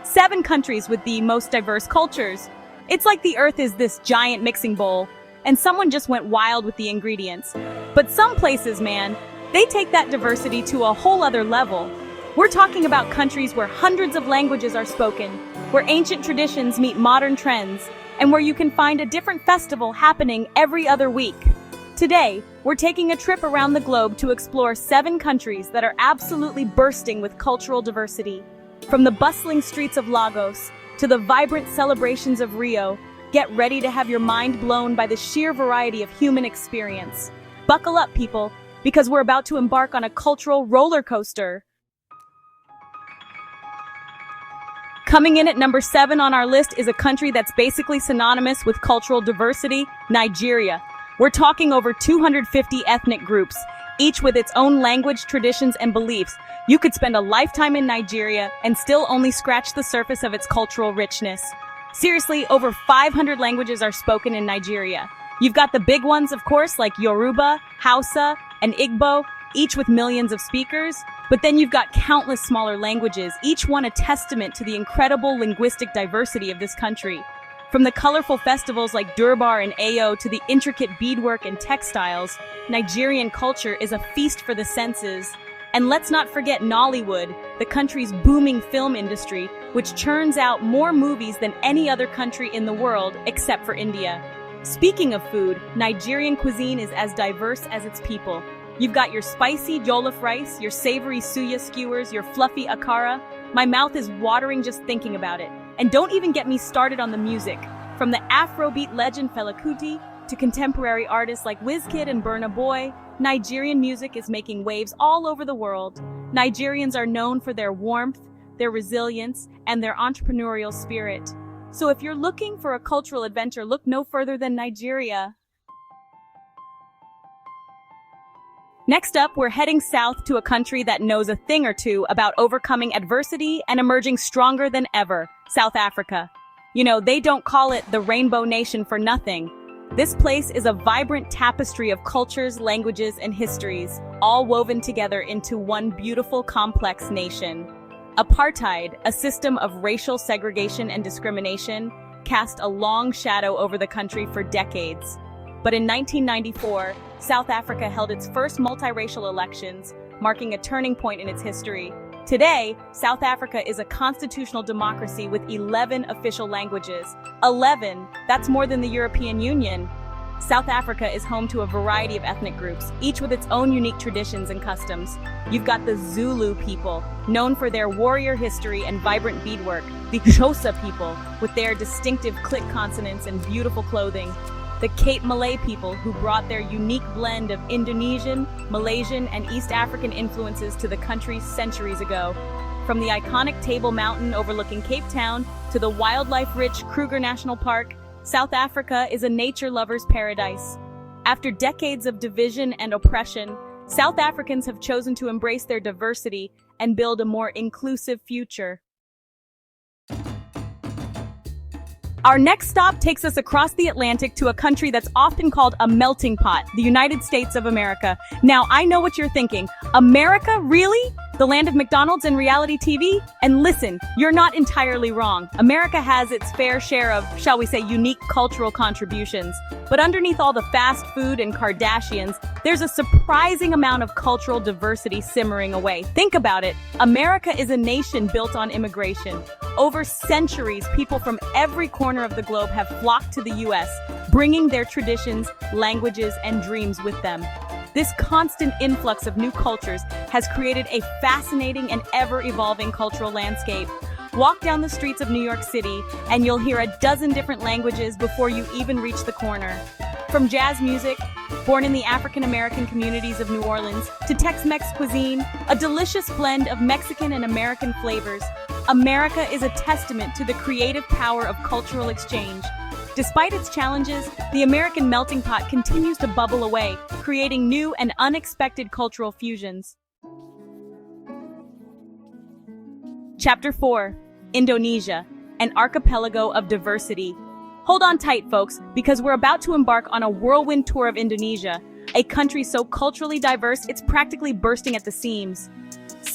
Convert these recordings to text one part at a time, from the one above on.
7 countries with the most diverse cultures. It's like the Earth is this giant mixing bowl, and someone just went wild with the ingredients. But some places, man, they take that diversity to a whole other level. We're talking about countries where hundreds of languages are spoken, where ancient traditions meet modern trends, and where you can find a different festival happening every other week. Today, we're taking a trip around the globe to explore 7 countries that are absolutely bursting with cultural diversity. From the bustling streets of Lagos to the vibrant celebrations of Rio, get ready to have your mind blown by the sheer variety of human experience. Buckle up, people, because we're about to embark on a cultural roller coaster. Coming in at number 7 on our list is a country that's basically synonymous with cultural diversity, Nigeria. We're talking over 250 ethnic groups, each with its own language, traditions, and beliefs. You could spend a lifetime in Nigeria and still only scratch the surface of its cultural richness. Seriously, over 500 languages are spoken in Nigeria. You've got the big ones, of course, like Yoruba, Hausa, and Igbo, each with millions of speakers. But then you've got countless smaller languages, each one a testament to the incredible linguistic diversity of this country. From the colorful festivals like Durbar and Ayo to the intricate beadwork and textiles, Nigerian culture is a feast for the senses. And let's not forget Nollywood, the country's booming film industry, which churns out more movies than any other country in the world except for India. Speaking of food, Nigerian cuisine is as diverse as its people. You've got your spicy jollof rice, your savory suya skewers, your fluffy akara. My mouth is watering just thinking about it. And don't even get me started on the music. From the Afrobeat legend Fela Kuti to contemporary artists like Wizkid and Burna Boy, Nigerian music is making waves all over the world. Nigerians are known for their warmth, their resilience, and their entrepreneurial spirit. So if you're looking for a cultural adventure, look no further than Nigeria. Next up, we're heading south to a country that knows a thing or two about overcoming adversity and emerging stronger than ever, South Africa. You know, they don't call it the Rainbow Nation for nothing. This place is a vibrant tapestry of cultures, languages, and histories, all woven together into one beautiful, complex nation. Apartheid, a system of racial segregation and discrimination, cast a long shadow over the country for decades. But in 1994, South Africa held its first multiracial elections, marking a turning point in its history. Today, South Africa is a constitutional democracy with 11 official languages. 11! That's more than the European Union. South Africa is home to a variety of ethnic groups, each with its own unique traditions and customs. You've got the Zulu people, known for their warrior history and vibrant beadwork. The Xhosa people, with their distinctive click consonants and beautiful clothing. The Cape Malay people, who brought their unique blend of Indonesian, Malaysian, and East African influences to the country centuries ago. From the iconic Table Mountain overlooking Cape Town to the wildlife-rich Kruger National Park, South Africa is a nature lover's paradise. After decades of division and oppression, South Africans have chosen to embrace their diversity and build a more inclusive future. Our next stop takes us across the Atlantic to a country that's often called a melting pot, the United States of America. Now, I know what you're thinking. America? Really? The land of McDonald's and reality TV? And listen, you're not entirely wrong. America has its fair share of, shall we say, unique cultural contributions. But underneath all the fast food and Kardashians, there's a surprising amount of cultural diversity simmering away. Think about it. America is a nation built on immigration. Over centuries, people from every corner of the globe have flocked to the U.S., bringing their traditions, languages, and dreams with them. This constant influx of new cultures has created a fascinating and ever-evolving cultural landscape. Walk down the streets of New York City, and you'll hear a dozen different languages before you even reach the corner. From jazz music, born in the African-American communities of New Orleans, to Tex-Mex cuisine, a delicious blend of Mexican and American flavors, America is a testament to the creative power of cultural exchange. Despite its challenges, the American melting pot continues to bubble away, creating new and unexpected cultural fusions. Chapter 4: Indonesia, an archipelago of diversity. Hold on tight, folks, because we're about to embark on a whirlwind tour of Indonesia, a country so culturally diverse it's practically bursting at the seams.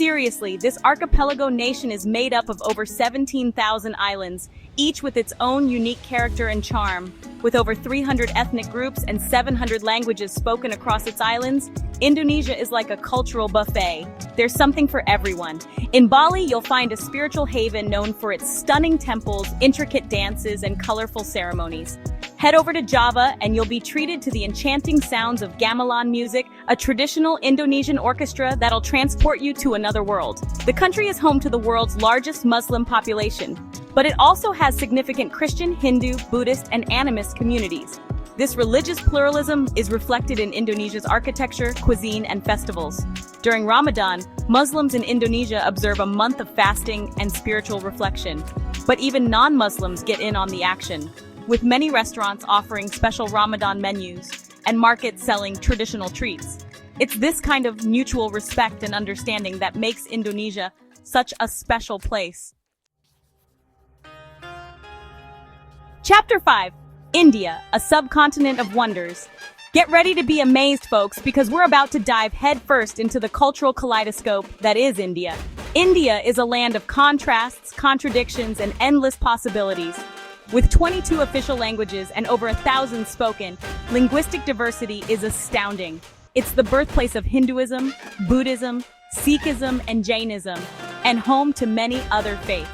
seriously, this archipelago nation is made up of over 17,000 islands, each with its own unique character and charm. With over 300 ethnic groups and 700 languages spoken across its islands, Indonesia is like a cultural buffet. There's something for everyone. In Bali, you'll find a spiritual haven known for its stunning temples, intricate dances, and colorful ceremonies. Head over to Java and you'll be treated to the enchanting sounds of gamelan music, a traditional Indonesian orchestra that'll transport you to another world. The country is home to the world's largest Muslim population, but it also has significant Christian, Hindu, Buddhist, and animist communities. This religious pluralism is reflected in Indonesia's architecture, cuisine, and festivals. During Ramadan, Muslims in Indonesia observe a month of fasting and spiritual reflection. But even non-Muslims get in on the action, with many restaurants offering special Ramadan menus and markets selling traditional treats. It's this kind of mutual respect and understanding that makes Indonesia such a special place. Chapter 5. India, a subcontinent of wonders. Get ready to be amazed, folks, because we're about to dive headfirst into the cultural kaleidoscope that is India. India is a land of contrasts, contradictions, and endless possibilities. With 22 official languages and over 1,000 spoken, linguistic diversity is astounding. It's the birthplace of Hinduism, Buddhism, Sikhism, and Jainism, and home to many other faiths.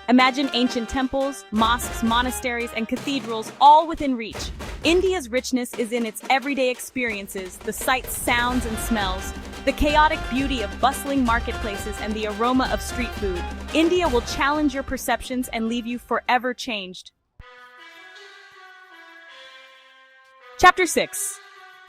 Imagine ancient temples, mosques, monasteries, and cathedrals all within reach. India's richness is in its everyday experiences, the sights, sounds, and smells, the chaotic beauty of bustling marketplaces, and the aroma of street food. India will challenge your perceptions and leave you forever changed. Chapter 6.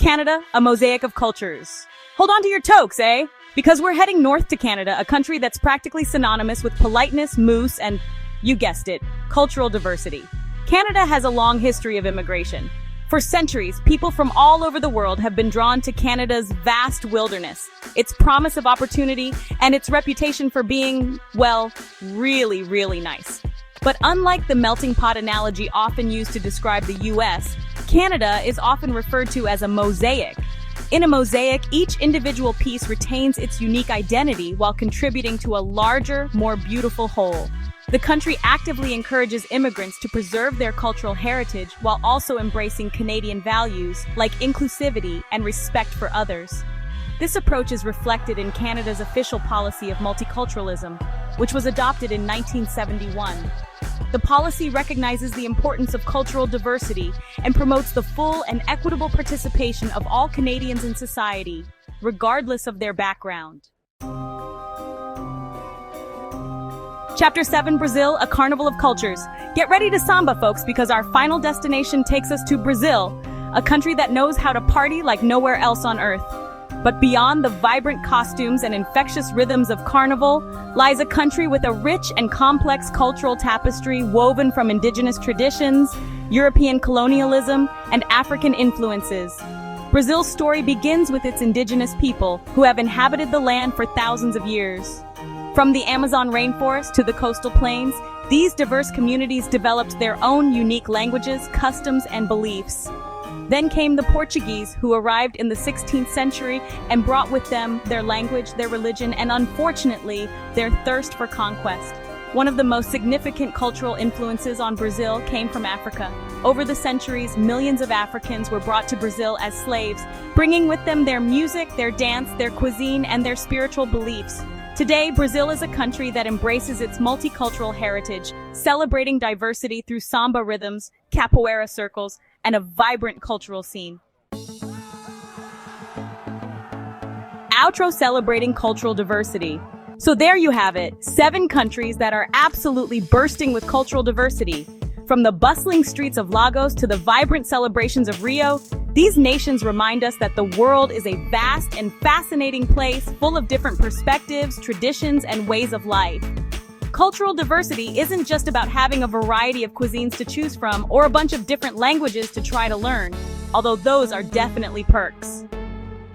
Canada, a mosaic of cultures. Hold on to your toques, eh? Because we're heading north to Canada, a country that's practically synonymous with politeness, moose, and, you guessed it, cultural diversity. Canada has a long history of immigration. For centuries, people from all over the world have been drawn to Canada's vast wilderness, its promise of opportunity, and its reputation for being, well, really, really nice. But unlike the melting pot analogy often used to describe the US, Canada is often referred to as a mosaic. In a mosaic, each individual piece retains its unique identity while contributing to a larger, more beautiful whole. The country actively encourages immigrants to preserve their cultural heritage while also embracing Canadian values like inclusivity and respect for others. This approach is reflected in Canada's official policy of multiculturalism, which was adopted in 1971. The policy recognizes the importance of cultural diversity and promotes the full and equitable participation of all Canadians in society, regardless of their background. Chapter 7, Brazil, a carnival of cultures. Get ready to samba, folks, because our final destination takes us to Brazil, a country that knows how to party like nowhere else on earth. But beyond the vibrant costumes and infectious rhythms of carnival lies a country with a rich and complex cultural tapestry woven from indigenous traditions, European colonialism, and African influences. Brazil's story begins with its indigenous people, who have inhabited the land for thousands of years. From the Amazon rainforest to the coastal plains, these diverse communities developed their own unique languages, customs, and beliefs. Then came the Portuguese, who arrived in the 16th century and brought with them their language, their religion, and unfortunately, their thirst for conquest. One of the most significant cultural influences on Brazil came from Africa. Over the centuries, millions of Africans were brought to Brazil as slaves, bringing with them their music, their dance, their cuisine, and their spiritual beliefs. Today, Brazil is a country that embraces its multicultural heritage, celebrating diversity through samba rhythms, capoeira circles, and a vibrant cultural scene. Outro celebrating cultural diversity. So there you have it, 7 countries that are absolutely bursting with cultural diversity. From the bustling streets of Lagos to the vibrant celebrations of Rio, these nations remind us that the world is a vast and fascinating place full of different perspectives, traditions, and ways of life. Cultural diversity isn't just about having a variety of cuisines to choose from or a bunch of different languages to try to learn, although those are definitely perks.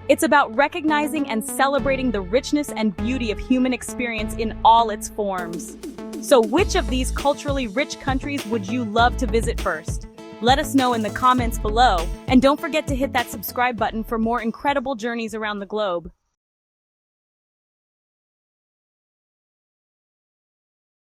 It's about recognizing and celebrating the richness and beauty of human experience in all its forms. So which of these culturally rich countries would you love to visit first? Let us know in the comments below, and don't forget to hit that subscribe button for more incredible journeys around the globe.